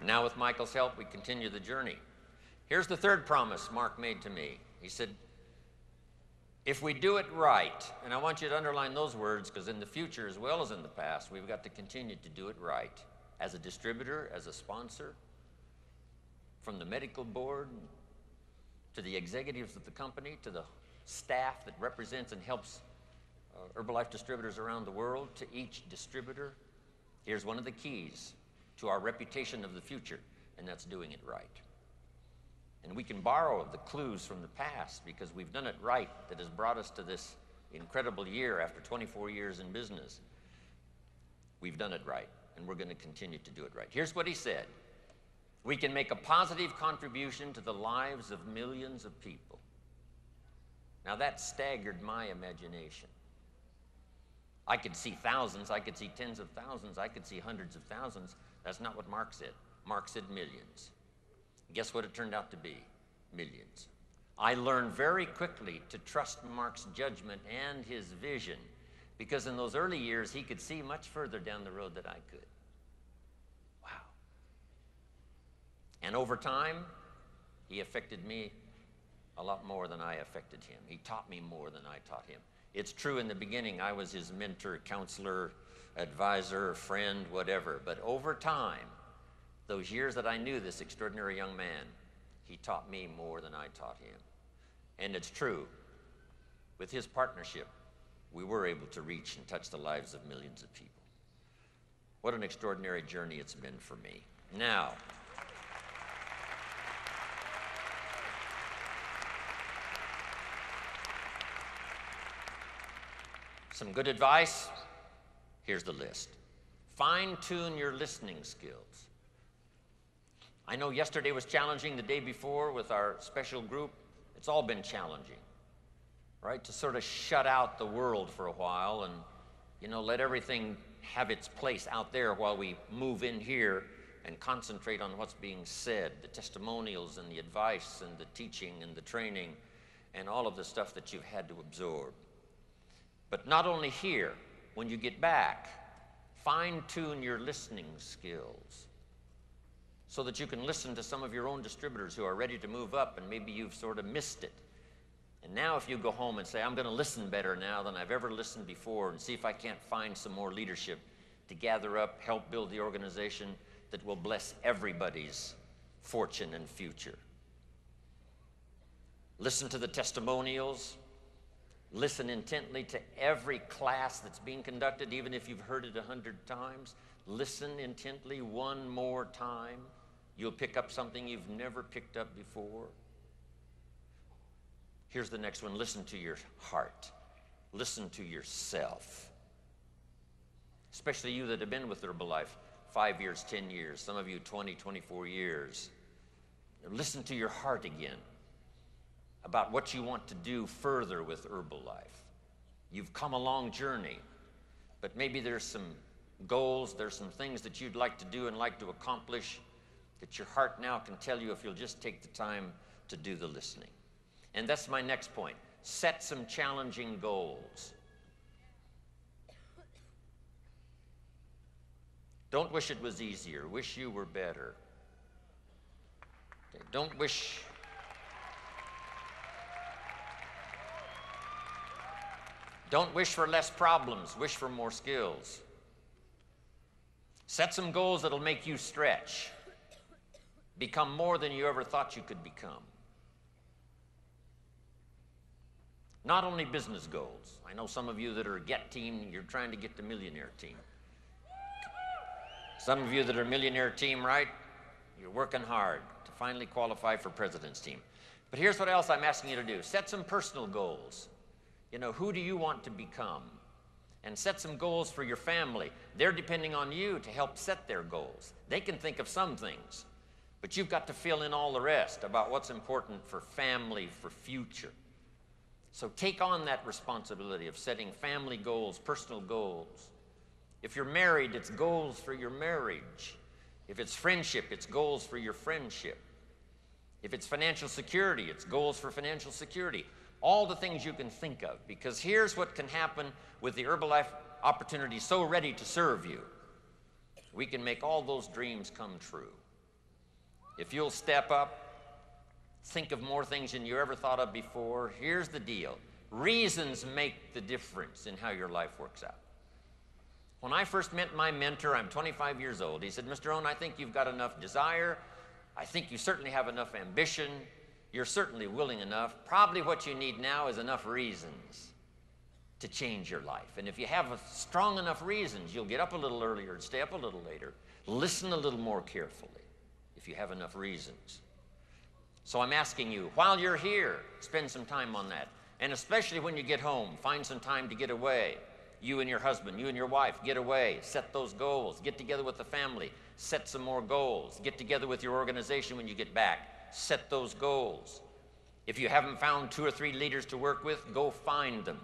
And now with Michael's help, we continue the journey. Here's the third promise Mark made to me. He said, if we do it right, and I want you to underline those words because in the future as well as in the past, we've got to continue to do it right. As a distributor, as a sponsor, from the medical board to the executives of the company, to the staff that represents and helps Herbalife distributors around the world, to each distributor, here's one of the keys to our reputation of the future, and that's doing it right. And we can borrow the clues from the past because we've done it right that has brought us to this incredible year after 24 years in business. We've done it right, and we're going to continue to do it right. Here's what he said. We can make a positive contribution to the lives of millions of people. Now that staggered my imagination. I could see thousands, I could see tens of thousands, I could see hundreds of thousands. That's not what Mark said. Mark said millions. Guess what it turned out to be? Millions. I learned very quickly to trust Mark's judgment and his vision because in those early years he could see much further down the road than I could. Wow. And over time, he affected me a lot more than I affected him. He taught me more than I taught him. It's true in the beginning I was his mentor, counselor, advisor, friend, whatever. But over time, those years that I knew this extraordinary young man, he taught me more than I taught him. And it's true, with his partnership, we were able to reach and touch the lives of millions of people. What an extraordinary journey it's been for me. Now, some good advice, here's the list. Fine-tune your listening skills. I know yesterday was challenging, the day before with our special group. It's all been challenging, right? To sort of shut out the world for a while and, you know, let everything have its place out there while we move in here and concentrate on what's being said, the testimonials and the advice and the teaching and the training and all of the stuff that you've had to absorb. But not only here, when you get back, fine-tune your listening skills so that you can listen to some of your own distributors who are ready to move up and maybe you've sort of missed it. And now if you go home and say, I'm going to listen better now than I've ever listened before and see if I can't find some more leadership to gather up, help build the organization that will bless everybody's fortune and future. Listen to the testimonials. Listen intently to every class that's being conducted, even if you've heard it 100 times. Listen intently one more time. You'll pick up something you've never picked up before. Here's the next one. Listen to your heart. Listen to yourself. Especially you that have been with Herbalife 5 years, 10 years, some of you 20, 24 years. Listen to your heart again about what you want to do further with Herbalife. You've come a long journey, but maybe there's some goals, there's some things that you'd like to do and like to accomplish that your heart now can tell you if you'll just take the time to do the listening. And that's my next point. Set some challenging goals. Don't wish it was easier. Wish you were better. Okay, don't wish for less problems. Wish for more skills. Set some goals that'll make you stretch. Become more than you ever thought you could become. Not only business goals. I know some of you that are a get team, you're trying to get the millionaire team. Some of you that are millionaire team, right? You're working hard to finally qualify for president's team. But here's what else I'm asking you to do. Set some personal goals. You know, who do you want to become? And set some goals for your family. They're depending on you to help set their goals. They can think of some things, but you've got to fill in all the rest about what's important for family, for future. So take on that responsibility of setting family goals, personal goals. If you're married, it's goals for your marriage. If it's friendship, it's goals for your friendship. If it's financial security, it's goals for financial security. All the things you can think of, because here's what can happen with the Herbalife opportunity so ready to serve you. We can make all those dreams come true. if you'll step up, think of more things than you ever thought of before, here's the deal. Reasons make the difference in how your life works out. When I first met my mentor, I'm 25 years old. He said, Mr. Owen, I think you've got enough desire. I think you certainly have enough ambition. You're certainly willing enough. Probably what you need now is enough reasons to change your life. And if you have strong enough reasons, you'll get up a little earlier and stay up a little later. Listen a little more carefully if you have enough reasons. So I'm asking you, while you're here, spend some time on that. And especially when you get home, find some time to get away. You and your husband, you and your wife, get away, set those goals, get together with the family, set some more goals, get together with your organization when you get back, set those goals. If you haven't found 2 or 3 leaders to work with, go find them.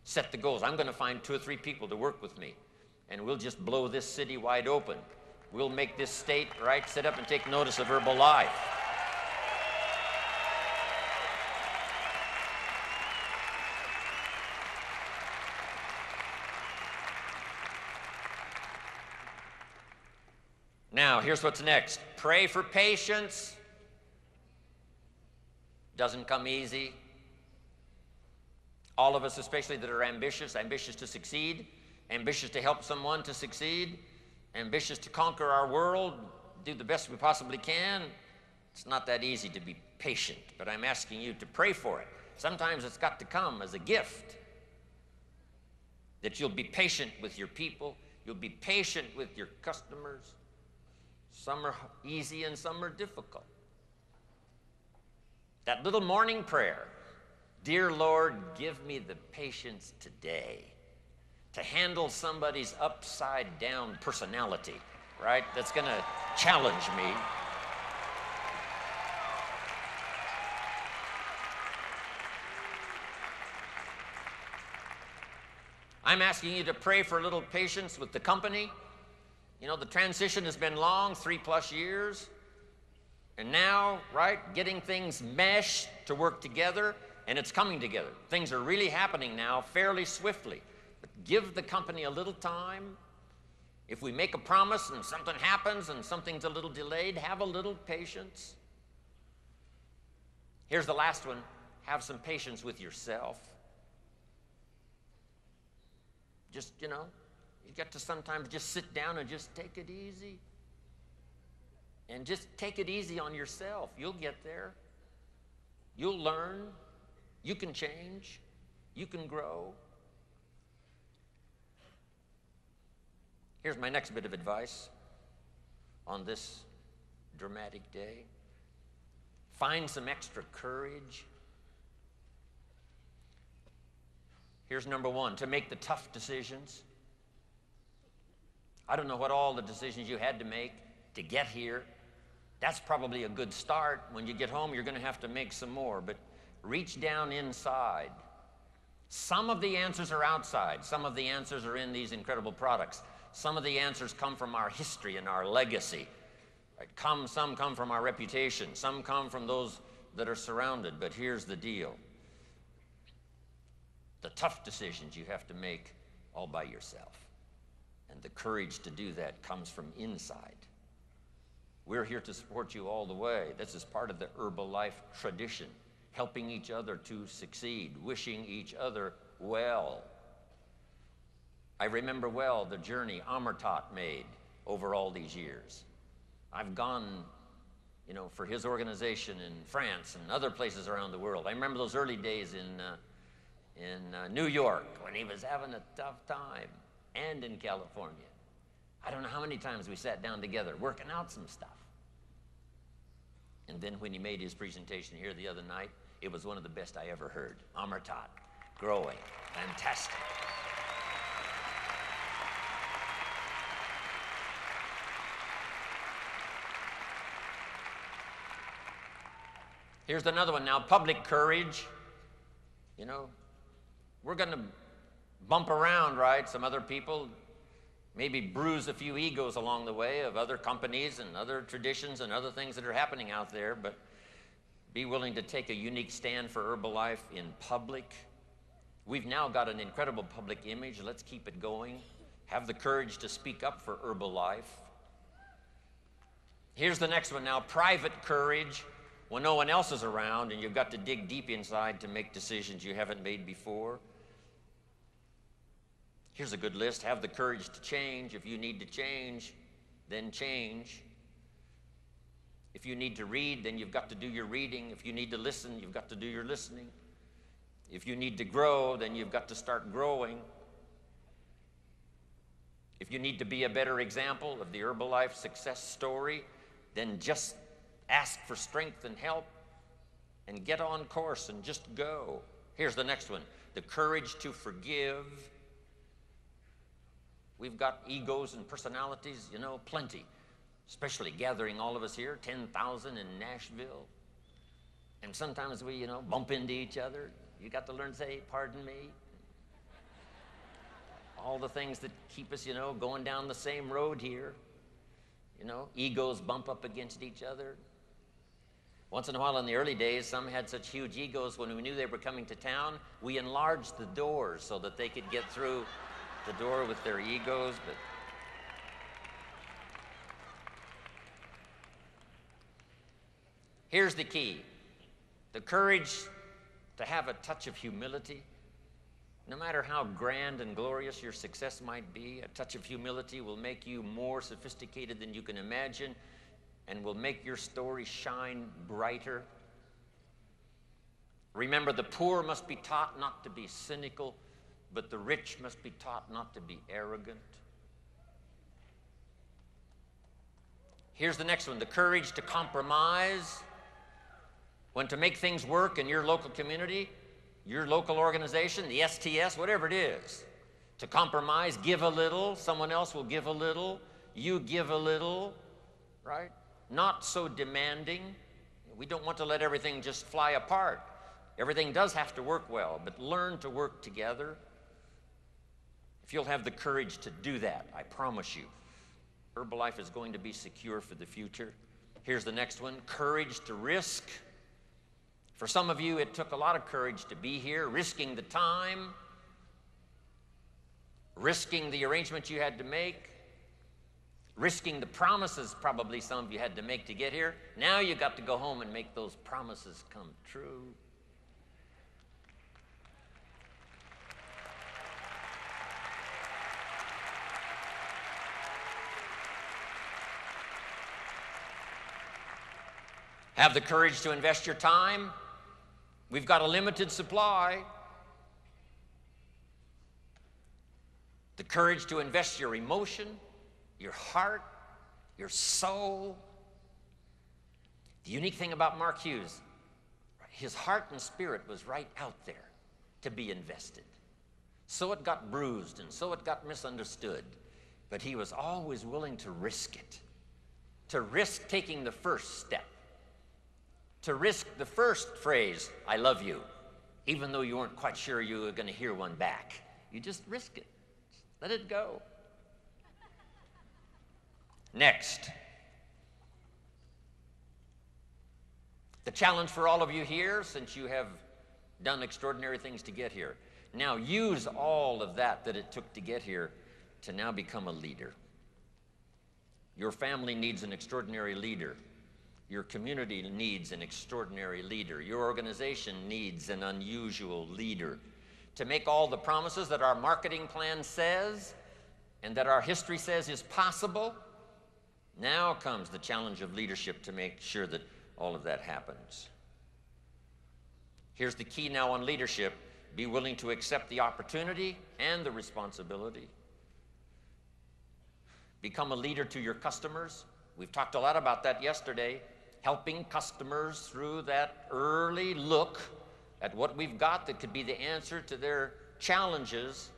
Set the goals. I'm going to find 2 or 3 people to work with me, and we'll just blow this city wide open. We'll make this state, right, sit up and take notice of Herbalife. Now, here's what's next. Pray for patience. Doesn't come easy. All of us, especially that are ambitious to succeed, ambitious to help someone to succeed, ambitious to conquer our world, do the best we possibly can. It's not that easy to be patient, but I'm asking you to pray for it. Sometimes it's got to come as a gift, that you'll be patient with your people, you'll be patient with your customers. Some are easy and some are difficult. That little morning prayer, dear Lord, give me the patience today to handle somebody's upside down personality, right? That's going to challenge me. I'm asking you to pray for a little patience with the company. You know, the transition has been long, 3+ years. And now, right, getting things meshed to work together, and it's coming together. Things are really happening now fairly swiftly. But give the company a little time. If we make a promise and something happens and something's a little delayed, have a little patience. Here's the last one. Have some patience with yourself. Just, you know, you got to sometimes just sit down and just take it easy. And just take it easy on yourself. You'll get there. You'll learn. You can change. You can grow. Here's my next bit of advice on this dramatic day. Find some extra courage. Here's number 1, to make the tough decisions. I don't know what all the decisions you had to make to get here. That's probably a good start. When you get home, you're going to have to make some more, but reach down inside. Some of the answers are outside. Some of the answers are in these incredible products. Some of the answers come from our history and our legacy. Right? Some come from our reputation. Some come from those that are surrounded, but here's the deal. The tough decisions you have to make all by yourself. And the courage to do that comes from inside. We're here to support you all the way. This is part of the Herbalife tradition, helping each other to succeed, wishing each other well. I remember well the journey Amartat made over all these years. I've gone, you know, for his organization in France and other places around the world. I remember those early days in New York when he was having a tough time, and in California. I don't know how many times we sat down together working out some stuff. And then when he made his presentation here the other night, it was one of the best I ever heard. Amartat, growing, fantastic. Here's another one now, public courage. You know, we're going to bump around, right? Some other people, maybe bruise a few egos along the way of other companies and other traditions and other things that are happening out there, but be willing to take a unique stand for Herbalife in public. We've now got an incredible public image. Let's keep it going. Have the courage to speak up for Herbalife. Here's the next one now, private courage when no one else is around and you've got to dig deep inside to make decisions you haven't made before. Here's a good list. Have the courage to change. If you need to change, then change. If you need to read, then you've got to do your reading. If you need to listen, you've got to do your listening. If you need to grow, then you've got to start growing. If you need to be a better example of the Herbalife success story, then just ask for strength and help and get on course and just go. Here's the next one, the courage to forgive. We've got egos and personalities, you know, plenty, especially gathering all of us here, 10,000 in Nashville. And sometimes we, you know, bump into each other. You got to learn to say, pardon me. All the things that keep us, you know, going down the same road here. You know, egos bump up against each other. Once in a while in the early days, some had such huge egos, when we knew they were coming to town, we enlarged the doors so that they could get through the door with their egos. But here's the key, the courage to have a touch of humility. No matter how grand and glorious your success might be, a touch of humility will make you more sophisticated than you can imagine and will make your story shine brighter. Remember, the poor must be taught not to be cynical, but the rich must be taught not to be arrogant. Here's the next one, the courage to compromise. When to make things work in your local community, your local organization, the STS, whatever it is, to compromise, give a little, someone else will give a little, you give a little, right? Not so demanding. We don't want to let everything just fly apart. Everything does have to work well, but learn to work together. If you'll have the courage to do that, I promise you, Herbalife is going to be secure for the future. Here's the next one, courage to risk. For some of you, it took a lot of courage to be here, risking the time, risking the arrangements you had to make, risking the promises probably some of you had to make to get here. Now you got to go home and make those promises come true. Have the courage to invest your time. We've got a limited supply. The courage to invest your emotion, your heart, your soul. The unique thing about Mark Hughes, his heart and spirit was right out there to be invested. So it got bruised and so it got misunderstood, but he was always willing to risk it, to risk taking the first step. To risk the first phrase, I love you, even though you weren't quite sure you were going to hear one back. You just risk it. Just let it go. Next. The challenge for all of you here, since you have done extraordinary things to get here, now use all of that it took to get here to now become a leader. Your family needs an extraordinary leader. Your community needs an extraordinary leader. Your organization needs an unusual leader. To make all the promises that our marketing plan says and that our history says is possible, now comes the challenge of leadership to make sure that all of that happens. Here's the key now on leadership. Be willing to accept the opportunity and the responsibility. Become a leader to your customers. We've talked a lot about that yesterday. Helping customers through that early look at what we've got that could be the answer to their challenges.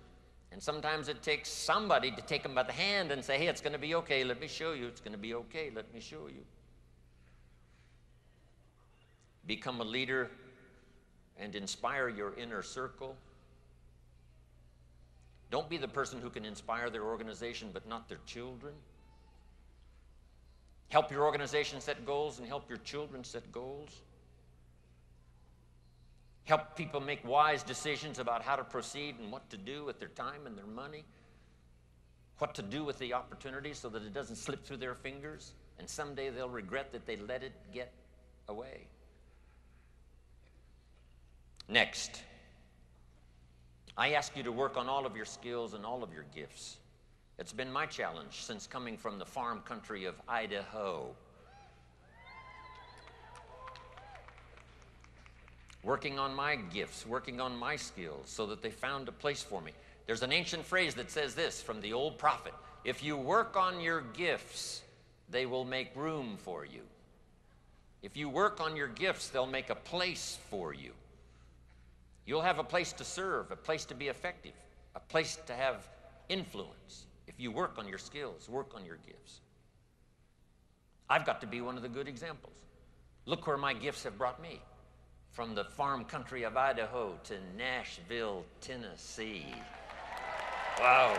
And sometimes it takes somebody to take them by the hand and say, hey, it's going to be okay, let me show you. It's going to be okay, let me show you. Become a leader and inspire your inner circle. Don't be the person who can inspire their organization but not their children. Help your organization set goals and help your children set goals. Help people make wise decisions about how to proceed and what to do with their time and their money. What to do with the opportunity so that it doesn't slip through their fingers And someday they'll regret that they let it get away. Next, I ask you to work on all of your skills and all of your gifts. It's been my challenge since coming from the farm country of Idaho. Working on my gifts, working on my skills so that they found a place for me. There's an ancient phrase that says this from the old prophet: if you work on your gifts, they will make room for you. If you work on your gifts, they'll make a place for you. You'll have a place to serve, a place to be effective, a place to have influence. If you work on your skills, work on your gifts. I've got to be one of the good examples. Look where my gifts have brought me. From the farm country of Idaho to Nashville, Tennessee. Wow.